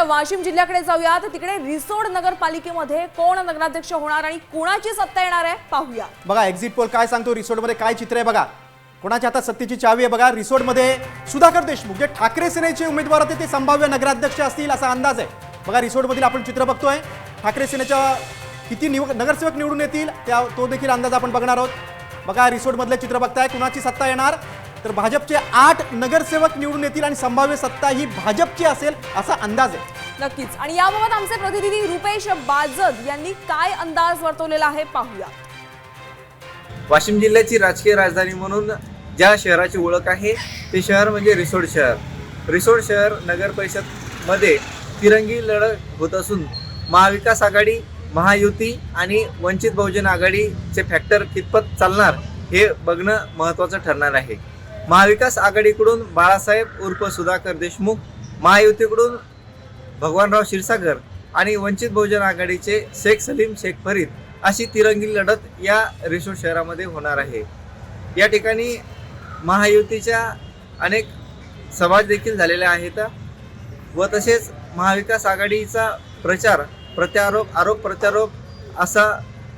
वाशिम जिल्ह्याकडे जाऊयात। तिकडे रिसोड नगरपालिकेमध्ये कोण नगराध्यक्ष होणार आणि कोणाची सत्ता येणार आहे पाहूया। बघा एक्झिट पोल काय सांगतो, रिसोडमध्ये काय चित्र आहे बघा, कोणाच्या हातात सत्तेची चावी आहे बघा। रिसोडमध्ये सुधाकर देशमुख जे ठाकरे सेनेचे उमेदवार होते ते संभाव्य नगराध्यक्ष असतील असा अंदाज आहे। बघा रिसोडमधील आपण चित्र बघतोय, ठाकरे सेनेच्या किती नगरसेवक निवडून येतील तो देखील अंदाज आपण बघणार आहोत। बघा रिसोडमधले चित्र बघताय, कुणाची सत्ता येणार तर भाजपचे 8 नगरसेवक निवडून येतील आणि संभाव्य सत्ता ही भाजपची असेल असा अंदाज आहे। नक्कीच। आणि याबाबत आमचे प्रतिनिधी रुपेश बाजद यांनी काय अंदाज वर्तवलेला आहे पाहूया। वाशिम जिल्ह्याची राजकीय राजधानी म्हणून ज्या शहराची ओळख आहे ते शहर म्हणजे रिसोड शहर। रिसोड शहर नगर परिषद मध्ये तिरंगी लढत होत असून महाविकास आघाडी, महायुती आणि वंचित बहुजन आघाडीचे फॅक्टर कितपत चालणार हे बघणं महत्त्वाचं ठरणार आहे। महाविकास आघाडीकडून बाळासाहेब उर्फ सुधाकर देशमुख, महायुतीकडून भगवानराव क्षीरसागर आणि वंचित बहुजन आघाडीचे शेख सलीम शेख फरीद अशी तिरंगी लढत या रिसोड शहरामध्ये होणार आहे। या ठिकाणी महायुतीच्या अनेक सभा देखील झालेल्या आहेत व तसेच महाविकास आघाडीचा प्रचार प्रत्यारोप आरोप प्रत्यारोप असा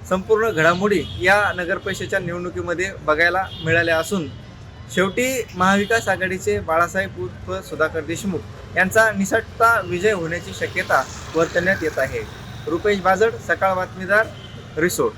संपूर्ण घडामोडी या नगरपरिषदेच्या निवडणुकीमध्ये बघायला मिळाल्या असून शेवटी महाविकास आघाडीचे बाळासाहेब उर्फ सुधाकर देशमुख यांचा निसटता विजय होण्याची शक्यता वर्तवण्यात येत आहे। रुपेश बाजड, सकाळ बातमीदार, रिसोड।